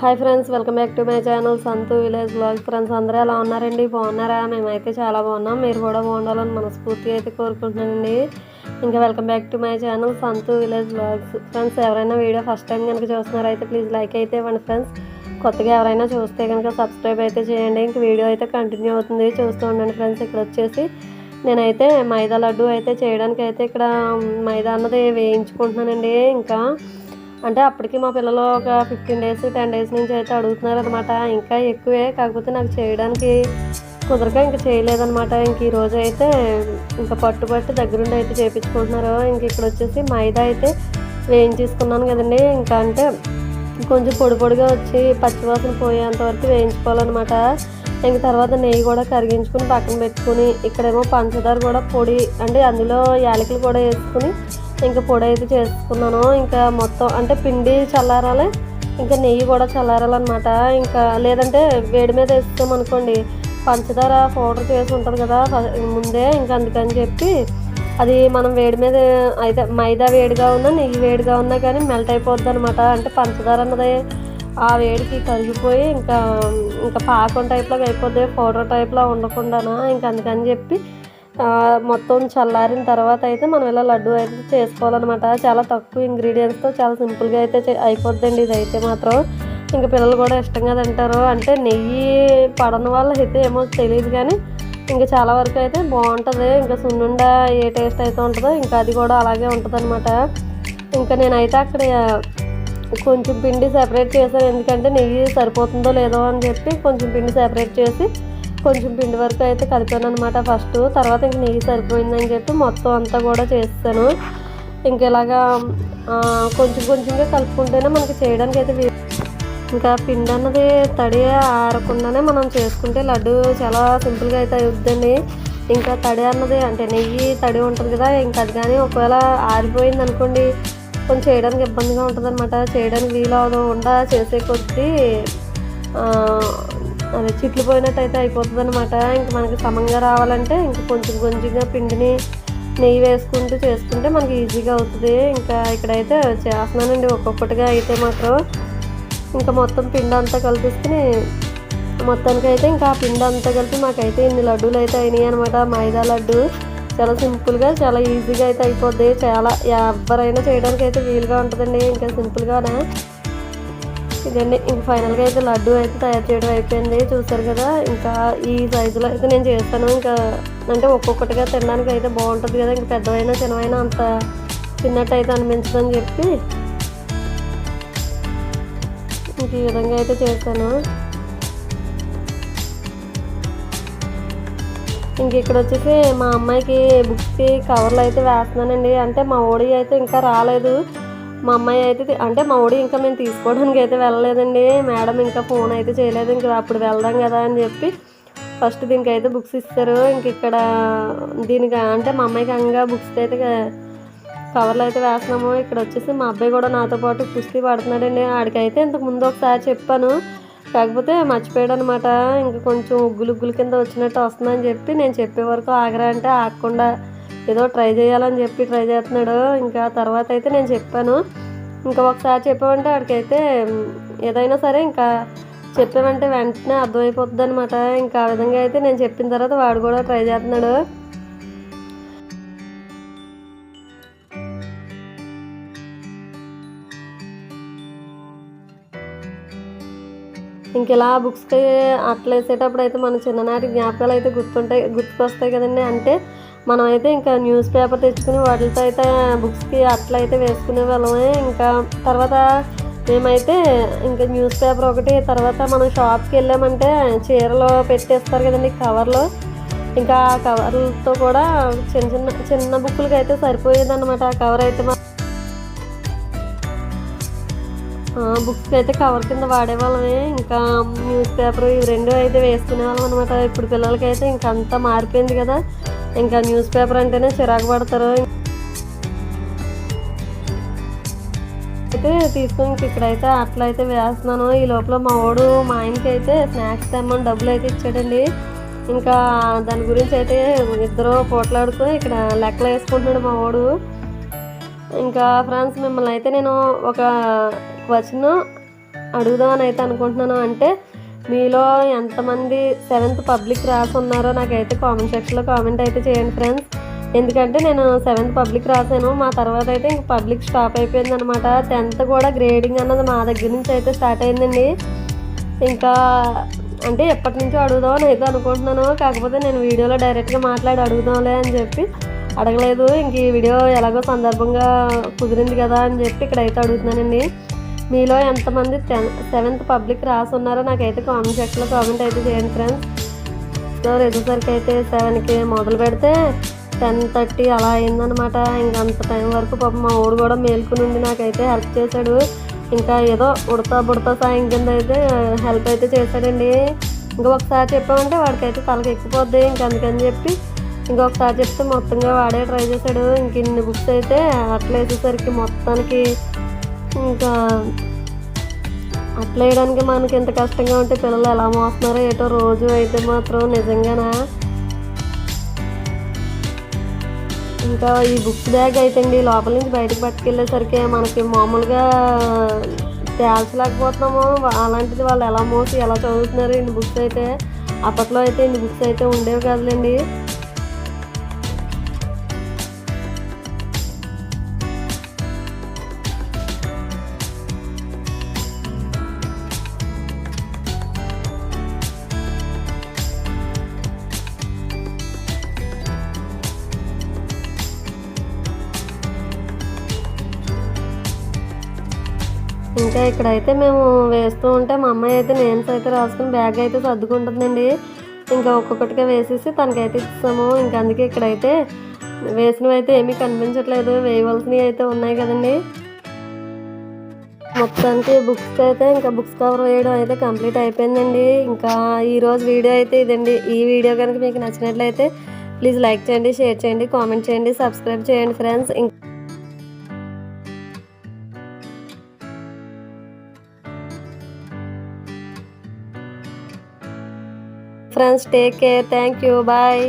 Hi friends, welcome back to my channel Santhu village blog. Friends అందరూ ఎలా ఉన్నారండి? బాగున్నారా? మేమైతే చాలా బాగున్నాం. మీరు కూడా బాగుండాలని మనస్ఫూర్తి అయితే కోరుకుంటున్నానండి. ఇంకా welcome back to my channel Santhu village vlogs. Friends ఎవరైనా వీడియో ఫస్ట్ టైం కనుక చూస్తున్నారైతే ప్లీజ్ లైక్ అయితే ఇవ్వండి ఫ్రెండ్స్. కొత్తగా ఎవరైనా చూస్తే కనుక సబ్స్క్రైబ్ అయితే చేయండి. ఇంక వీడియో అయితే కంటిన్యూ అవుతుంది, చూస్తూ ఉండండి ఫ్రెండ్స్. ఇక్కడ వచ్చేసి నేనైతే మైదా లడ్డు అయితే చేయడానికి అయితే ఇక్కడ మైదా అన్నది వేయించుకుంటున్నానండి. ఇంకా అంటే అప్పటికి మా పిల్లలు ఒక 15 డేస్ 10 డేస్ నుంచి అయితే అడుగుతున్నారు అనమాట. ఇంకా ఎక్కువే, కాకపోతే నాకు చేయడానికి కుదరక ఇంకా చేయలేదనమాట. ఇంక ఈరోజు అయితే ఇంకా పట్టుబట్టి దగ్గరుండి అయితే చేయించుకుంటున్నారు. ఇంక ఇక్కడ వచ్చేసి మైదా అయితే వేయించేసుకున్నాను కదండి. ఇంకా అంటే కొంచెం పొడి పొడిగా వచ్చి పచ్చివాసన పోయేంత వరకు వేయించుకోవాలన్నమాట. ఇంక తర్వాత నెయ్యి కూడా కరిగించుకుని పక్కన పెట్టుకుని ఇక్కడేమో పంచదార కూడా పొడి అంటే అందులో యాలకులు కూడా వేసుకుని ఇంకా పొడి అయితే చేసుకున్నాను. ఇంకా మొత్తం అంటే పిండి చల్లారాలి, ఇంకా నెయ్యి కూడా చల్లారాలన్నమాట. ఇంకా లేదంటే వేడి మీద వేస్తామనుకోండి పంచదార పౌడర్ చేసి ఉంటుంది కదా ముందే, ఇంకా అందుకని చెప్పి అది మనం వేడి మీద అయితే మైదా వేడిగా ఉన్నా నెయ్యి వేడిగా ఉన్నా కానీ మెల్ట్ అయిపోద్ది అనమాట. అంటే పంచదార అన్నది ఆ వేడికి కరిగిపోయి ఇంకా ఇంకా పాకం టైప్లోకి అయిపోద్ది, పౌడర్ టైప్లో ఉండకుండానా. ఇంకా అందుకని చెప్పి మొత్తం చల్లారిన తర్వాత అయితే మనం ఇలా లడ్డు అయితే చేసుకోవాలన్నమాట. చాలా తక్కువ ఇంగ్రీడియంట్స్తో చాలా సింపుల్గా అయితే అయిపోద్దండి ఇది అయితే మాత్రం. ఇంకా పిల్లలు కూడా ఇష్టంగా తింటారు. అంటే నెయ్యి పడని వాళ్ళు అయితే ఏమో తెలియదు కానీ ఇంకా చాలా వరకు అయితే బాగుంటుంది. ఇంకా సున్నుండ ఏ టేస్ట్ అయితే ఉంటుందో ఇంకా అది కూడా అలాగే ఉంటుంది అనమాట. ఇంకా నేనైతే అక్కడ కొంచెం పిండి సెపరేట్ చేశాను, ఎందుకంటే నెయ్యి సరిపోతుందో లేదో అని చెప్పి కొంచెం పిండి సెపరేట్ చేసి కొంచెం పిండి వరకు అయితే కలిపాను అనమాట ఫస్ట్. తర్వాత ఇంక నెయ్యి సరిపోయిందని చెప్పి మొత్తం అంతా కూడా చేస్తాను. ఇంక ఇలాగా కొంచెం కొంచెంగా కలుపుకుంటేనే మనకి చేయడానికి అయితే ఇంకా పిండి అన్నది తడి ఆరకుండానే మనం చేసుకుంటే లడ్డు చాలా సింపుల్గా అయితే అవుతుందండి. ఇంకా తడి అన్నది అంటే నెయ్యి తడి ఉంటుంది కదా, ఇంకా అది కానీ ఒకవేళ ఆరిపోయింది అనుకోండి కొంచెం చేయడానికి ఇబ్బందిగా ఉంటుంది అనమాట. చేయడానికి వీలు అవ్వకుండా చేసే కొద్దీ అదే చిట్లు పోయినట్టు అయితే అయిపోతుంది అనమాట. ఇంక మనకి సమంగా రావాలంటే ఇంక కొంచెం కొంచెంగా పిండిని నెయ్యి వేసుకుంటూ చేసుకుంటే మనకి ఈజీగా అవుతుంది. ఇంకా ఇక్కడైతే చేస్తున్నానండి ఒక్కొక్కటిగా అయితే మాత్రం. ఇంకా మొత్తం పిండి అంతా కలిపిసుకుని మొత్తానికి అయితే ఇంకా ఆ పిండి అంతా కలిపి మాకైతే ఇన్ని లడ్డూలు అయితే అయినాయి అనమాట. మైదా లడ్డు చాలా సింపుల్గా చాలా ఈజీగా అయితే అయిపోద్ది. చాలా ఎవరైనా చేయడానికి అయితే వీలుగా ఉంటుందండి. ఇంకా సింపుల్గానే ఇదండి. ఇంక ఫైనల్గా అయితే లడ్డు అయితే తయారు చేయడం అయిపోయింది, చూసారు కదా. ఇంకా ఈ సైజులో అయితే నేను చేస్తాను. ఇంకా అంటే ఒక్కొక్కటిగా తినడానికి అయితే బాగుంటుంది కదా, ఇంక పెద్దవైనా చిన్నవైనా అంత తిన్నట్టు అయితే అనిపించదని చెప్పి ఇంక ఈ విధంగా అయితే చేశాను. ఇంక ఇక్కడ వచ్చేసి మా అమ్మాయికి బుక్స్కి కవర్లు అయితే వేస్తున్నానండి. అంటే మా ఓడి అయితే ఇంకా రాలేదు. మా అమ్మాయి అయితే అంటే మా ఓడి ఇంకా మేము తీసుకోవడానికి అయితే వెళ్ళలేదండి. మేడం ఇంకా ఫోన్ అయితే చేయలేదు. ఇంకా అప్పుడు వెళ్దాం కదా అని చెప్పి ఫస్ట్ దీనికి అయితే బుక్స్ ఇస్తారు. ఇంక ఇక్కడ దీనికి అంటే మా అమ్మాయికి అంగా బుక్స్కి అయితే కవర్లు అయితే వేస్తున్నాము. ఇక్కడ వచ్చేసి మా అబ్బాయి కూడా నాతో పాటు కుస్తీ పడుతున్నాడండి. ఆడికైతే ఇంతకు ముందు ఒకసారి చెప్పాను, కాకపోతే మర్చిపోయాడు అనమాట. ఇంకా కొంచెం ఉగ్గులు కింద వచ్చినట్టు వస్తుందని చెప్పి నేను చెప్పే వరకు ఆగరా అంటే ఆగకుండా ఏదో ట్రై చేయాలని చెప్పి ట్రై చేస్తున్నాడు. ఇంకా తర్వాత అయితే నేను చెప్పాను, ఇంకా ఒకసారి చెప్పామంటే ఆడికైతే ఏదైనా సరే ఇంకా చెప్పామంటే వెంటనే అర్థమైపోతుంది అనమాట. ఇంకా ఆ విధంగా అయితే నేను చెప్పిన తర్వాత వాడు కూడా ట్రై చేస్తున్నాడు. ఇంక ఇలా బుక్స్కి అట్లా వేసేటప్పుడు అయితే మన చిన్ననాటి జ్ఞాపకాలు అయితే గుర్తుకొస్తాయి కదండి. అంటే మనం అయితే ఇంకా న్యూస్ పేపర్ తెచ్చుకుని వాటితో అయితే బుక్స్కి అట్లా అయితే వేసుకునే వాళ్ళమే. ఇంకా తర్వాత మేమైతే ఇంకా న్యూస్ పేపర్ ఒకటి, తర్వాత మనం షాప్కి వెళ్ళామంటే చీరలో పెట్టేస్తారు కదండి కవర్లో, ఇంకా ఆ కవర్లతో కూడా చిన్న బుక్కులకి అయితే సరిపోయేది అనమాట. ఆ కవర్ అయితే బుక్స్కి అయితే కవర్ కింద వాడేవాళ్ళమే. ఇంకా న్యూస్ పేపర్ ఇవి రెండు అయితే వేసుకునే వాళ్ళం అనమాట. ఇప్పుడు పిల్లలకి అయితే ఇంకా అంతా మారిపోయింది కదా, ఇంకా న్యూస్ పేపర్ అంటేనే చిరాకు పడతారు. అయితే తీసుకొని ఇక్కడైతే అట్లా అయితే వేస్తున్నాను. ఈ లోపల మా వాడు మా ఆయనకి అయితే స్నాక్స్ తెమ్మని డబ్బులు అయితే ఇచ్చాడండి. ఇంకా దాని గురించి అయితే ఇద్దరు పోట్లాడుకుని ఇక్కడ లెక్కలు వేసుకుంటున్నాడు మా వాడు. ఇంకా ఫ్రెండ్స్ మిమ్మల్ని అయితే నేను ఒక క్వశ్చన్ అడుగుదామని అయితే అనుకుంటున్నాను. అంటే మీలో ఎంతమంది 7th పబ్లిక్ రాసి ఉన్నారో నాకైతే కామెంట్ సెక్షన్లో కామెంట్ అయితే చేయండి ఫ్రెండ్స్. ఎందుకంటే నేను 7th పబ్లిక్ రాశాను, మా తర్వాత అయితే ఇంక పబ్లిక్ స్టాప్ అయిపోయింది అనమాట. 10th కూడా గ్రేడింగ్ అన్నది మా దగ్గర నుంచి అయితే స్టార్ట్ అయిందండి. ఇంకా అంటే ఎప్పటి నుంచో అడుగుదామని అయితే అనుకుంటున్నాను, కాకపోతే నేను వీడియోలో డైరెక్ట్గా మాట్లాడి అడుగుదాంలే అని చెప్పి అడగలేదు. ఇంక ఈ వీడియో ఎలాగో సందర్భంగా కుదిరింది కదా అని చెప్పి ఇక్కడైతే అడుగుతున్నానండి. మీలో ఎంతమంది 7th పబ్లిక్ రాసి ఉన్నారో నాకైతే కామెంట్ సెక్షన్లో కామెంట్ అయితే చేయండి ఫ్రెండ్స్. సో రిజల్ట్సరికి అయితే 7కి మొదలు పెడితే 10:30 అలా అయిందనమాట. ఇంకంత టైం వరకు పాపం మా ఊడు కూడా మేల్కొని ఉండి నాకైతే హెల్ప్ చేశాడు. ఇంకా ఏదో ఉడతా సాయం కింద అయితే హెల్ప్ అయితే చేశాడండి. ఇంకా ఒకసారి చెప్పామంటే వాడికైతే తలకి ఎక్కిపోద్ది, ఇంక అందుకని చెప్పి ఇంకొకసారి చెప్తే మొత్తంగా వాడే ట్రై చేశాడు. ఇంక ఇన్ని బుక్స్ అయితే అట్లా వేసేసరికి మొత్తానికి ఇంకా అట్లా వేయడానికి మనకి ఎంత కష్టంగా ఉంటే పిల్లలు ఎలా మోస్తున్నారో ఏటో రోజు అయితే మాత్రం నిజంగానా. ఇంకా ఈ బుక్స్ బ్యాగ్ అయితే అండి లోపల నుంచి బయటకు పట్టుకెళ్ళేసరికి మనకి మామూలుగా తేల్చలేకపోతున్నాము. అలాంటిది వాళ్ళు ఎలా మోసి ఎలా చదువుతున్నారు ఇన్ని బుక్స్ అయితే. అప్పట్లో అయితే ఇన్ని బుక్స్ అయితే ఉండేవి కాదులేండి. ఇంకా ఇక్కడైతే మేము వేస్తూ ఉంటే మా అమ్మాయి అయితే నేమ్స్ అయితే రాసుకుని బ్యాగ్ అయితే సర్దుకుంటుందండి. ఇంకా ఒక్కొక్కటిగా వేసేసి తనకైతే ఇస్తాము. ఇంకా అందుకే ఇక్కడైతే వేసినవి అయితే ఏమీ కనిపించట్లేదు, వేయవలసినవి అయితే ఉన్నాయి కదండి. మొత్తానికి బుక్స్ అయితే ఇంకా బుక్స్ కవర్ వేయడం అయితే కంప్లీట్ అయిపోయిందండి. ఇంకా ఈరోజు వీడియో అయితే ఇదండి. ఈ వీడియో కనుక మీకు నచ్చినట్లయితే ప్లీజ్ లైక్ చేయండి, షేర్ చేయండి, కామెంట్ చేయండి, సబ్స్క్రైబ్ చేయండి friends. Friends, take care. Thank you. Bye.